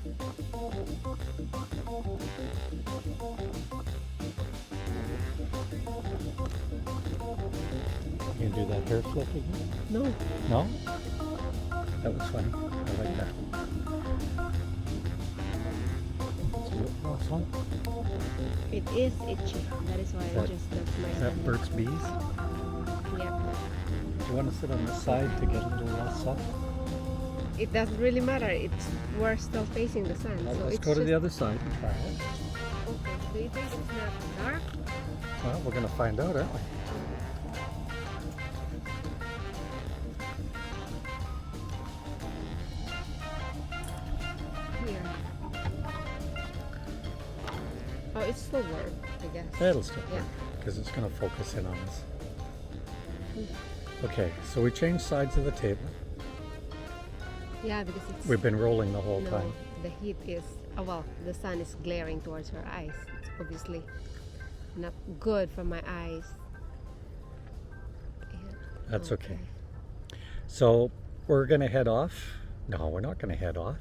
You can do that hair flip again? No. No? That was funny. I like that. Let's do it. Last one. It is itchy. That is why I just left my Is that hand. Burt's Bees? Yep. Do you want to sit on the side to get a little less sun? It doesn't really matter. We're still facing the sun. Well, so let's it's go to just, the other side and try it. Okay. Do you think it's not dark? Well, we're going to find out, aren't we? Here. Oh, it's still warm, I guess. It'll still Yeah. work because it's going to focus in on us. Okay, so we changed sides of the table. Yeah, because it's We've been rolling the whole no, time. the heat is well, the sun is glaring towards her eyes. It's obviously not good for my eyes. And- That's okay. So we're going to head off. No, we're not going to head off.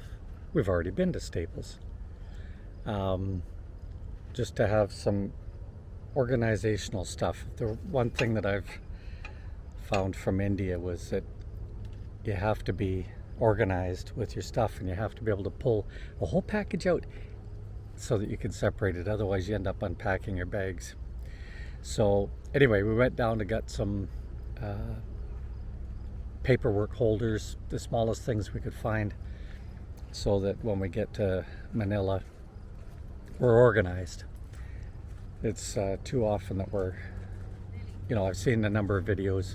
We've already been to Staples. Just to have some organizational stuff. The one thing that I've found from India was that you have to be organized with your stuff, and you have to be able to pull a whole package out so that you can separate it. Otherwise you end up unpacking your bags. So anyway, we went down to get some paperwork holders, the smallest things we could find, so that when we get to Manila we're organized. It's too often that I've seen a number of videos.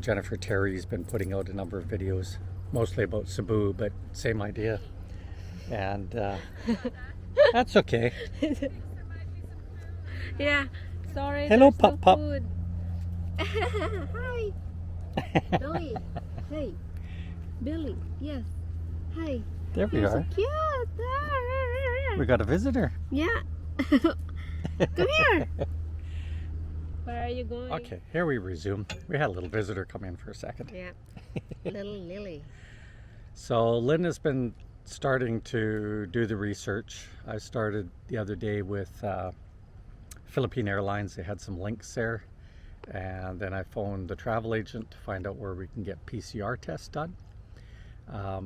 Jennifer Terry's been putting out a number of videos, mostly about Cebu, but same idea. And that's okay. Yeah, sorry. Hello, there's no Pup Pup. food. Hi. Billy. Hey. Billy. Yes. Hi. There we You're so are. cute. We got a visitor. Yeah. Come here. Where are you going? Okay, here we resume. We had a little visitor come in for a second. Yeah. Little Lily. So Lynn has been starting to do the research. I started the other day with Philippine Airlines. They had some links there. And then I phoned the travel agent to find out where we can get PCR tests done.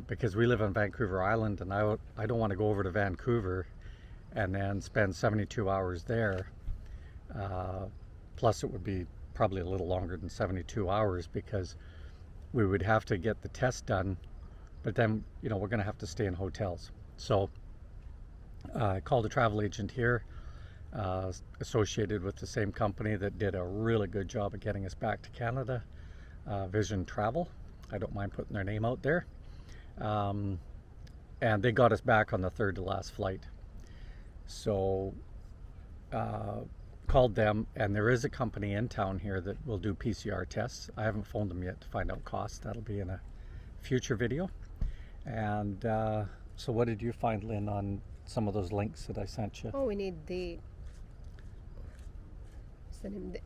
Because we live on Vancouver Island, and I don't want to go over to Vancouver and then spend 72 hours there. Plus it would be probably a little longer than 72 hours because we would have to get the test done, but then we're going to have to stay in hotels. So I called a travel agent here, associated with the same company that did a really good job of getting us back to Canada, Vision Travel. I don't mind putting their name out there. And they got us back on the third to last flight. So called them, and there is a company in town here that will do PCR tests. I haven't phoned them yet to find out cost. That'll be in a future video. And so what did you find, Lynn, on some of those links that I sent you? Oh, we need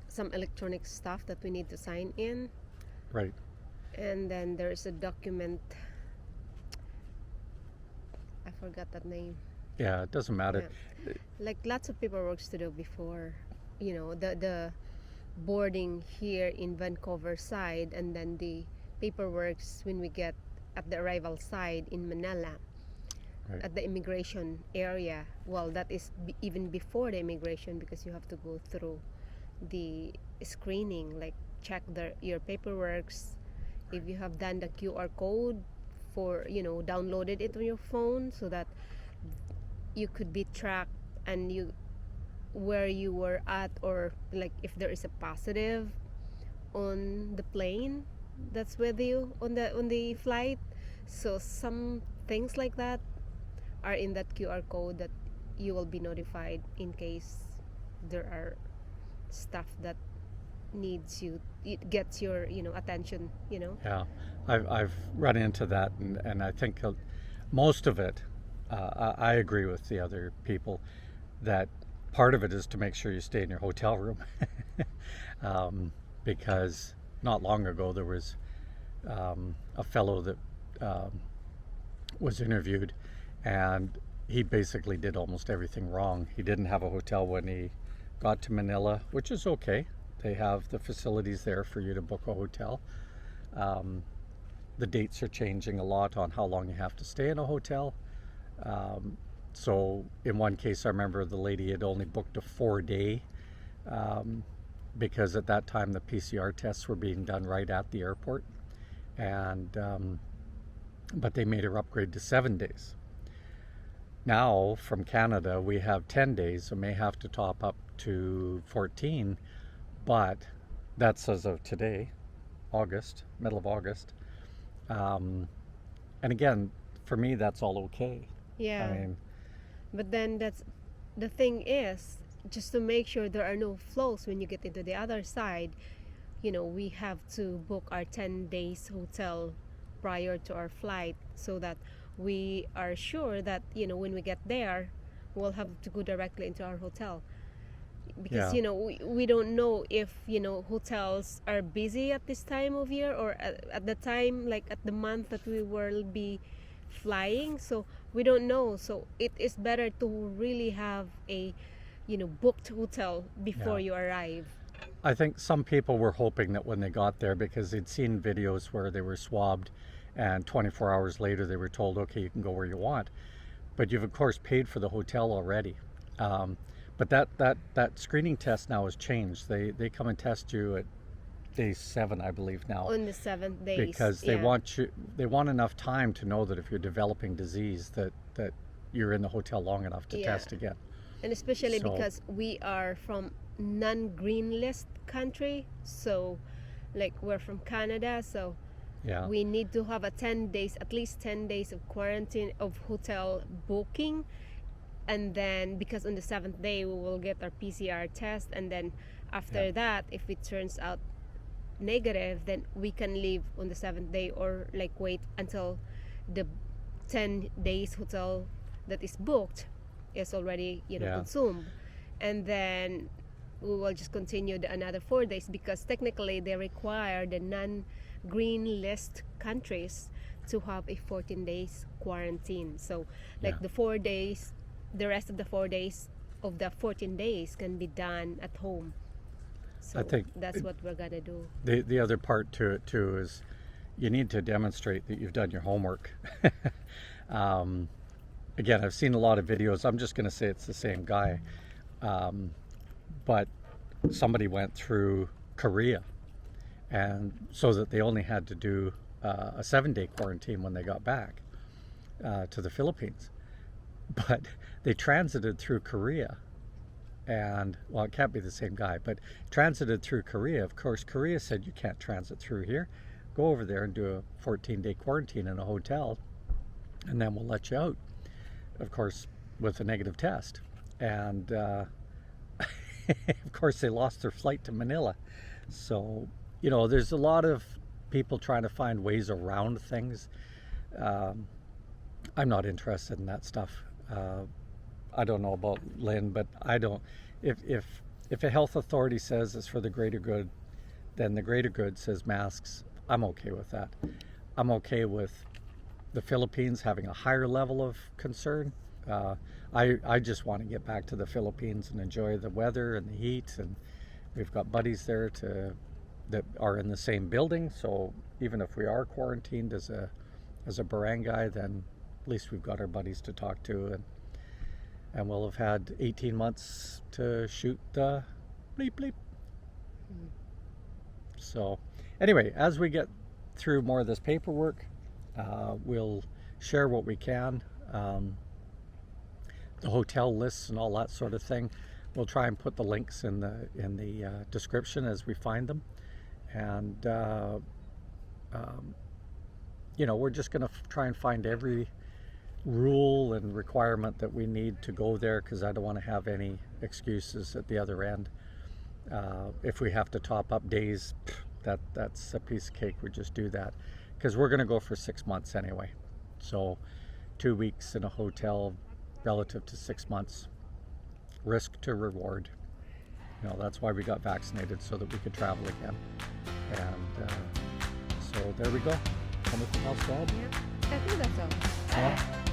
some electronic stuff that we need to sign in. Right. And then there's a document. I forgot that name. Yeah, it doesn't matter. Yeah. Like lots of paperwork to do before, the boarding here in Vancouver side, and then the paperwork when we get at the arrival side in Manila, Right. at the immigration area. Well, that is even before the immigration, because you have to go through the screening, like check your paperwork. If you have done the QR code for, downloaded it on your phone so that you could be tracked and where you were at, or like if there is a positive on the plane that's with you on the flight. So some things like that are in that QR code that you will be notified in case there are stuff that it gets your attention. Yeah, I've run into that, and I think most of it, I agree with the other people that part of it is to make sure you stay in your hotel room. Because not long ago there was a fellow that was interviewed, and he basically did almost everything wrong. He didn't have a hotel when he got to Manila, which is okay. They have the facilities there for you to book a hotel. The dates are changing a lot on how long you have to stay in a hotel. So in one case, I remember the lady had only booked a 4-day, because at that time the PCR tests were being done right at the airport, and but they made her upgrade to 7 days. Now from Canada we have 10 days, so may have to top up to 14, but that's as of today, August, middle of August. And again, for me, that's all okay. Yeah. I mean, But then that's the thing is, just to make sure there are no flows when you get into the other side, we have to book our 10 days hotel prior to our flight so that we are sure that, when we get there, we'll have to go directly into our hotel. Because, Yeah. we don't know if, hotels are busy at this time of year or at the time, like at the month that we will be flying. So we don't know. So it is better to really have a, booked hotel before Yeah. you arrive. I think some people were hoping that when they got there, because they'd seen videos where they were swabbed and 24 hours later they were told, okay, you can go where you want. But you've of course paid for the hotel already. But that screening test now has changed. They come and test you at day 7, I believe now, On the 7th day. because they want enough time to know that if you're developing disease that you're in the hotel long enough to Yeah. test again. And especially So- because we are from non-green list country, so like we're from Canada, so Yeah. we need to have at least 10 days of quarantine of hotel booking, and then because on the 7th day we will get our PCR test, and then after Yeah. that, if it turns out negative, then we can leave on the 7th day, or like wait until the 10 days hotel that is booked is already Yeah. consumed, and then we will just continue another 4 days, because technically they require the non-green list countries to have a 14 days quarantine. So like Yeah. the rest of the 4 days of the 14 days can be done at home. So I think that's what we're gonna do. the other part to it too is you need to demonstrate that you've done your homework. Again, I've seen a lot of videos. I'm just going to say it's the same guy, but somebody went through Korea, and so that they only had to do a 7-day quarantine when they got back to the Philippines. But they transited through Korea, and well, it can't be the same guy, but transited through Korea. Of course, Korea said you can't transit through here. Go over there and do a 14-day quarantine in a hotel, and then we'll let you out. Of course, with a negative test. And of course, they lost their flight to Manila. So, there's a lot of people trying to find ways around things. I'm not interested in that stuff. I don't know about Lynn, but I don't. If a health authority says it's for the greater good, then the greater good says masks. I'm okay with that. I'm okay with the Philippines having a higher level of concern. I just want to get back to the Philippines and enjoy the weather and the heat, and we've got buddies there that are in the same building. So even if we are quarantined as a barangay, then at least we've got our buddies to talk to, and we'll have had 18 months to shoot the bleep bleep. So anyway, as we get through more of this paperwork, we'll share what we can, the hotel lists and all that sort of thing. We'll try and put the links in the description as we find them, and we're just going to try and find every rule and requirement that we need to go there, because I don't want to have any excuses at the other end. If we have to top up days, that's a piece of cake. We just do that, because we're going to go for 6 months anyway. So 2 weeks in a hotel relative to 6 months, risk to reward. That's why we got vaccinated, so that we could travel again. And so there we go. Anything else to add? Yeah, I think that's all. Yeah.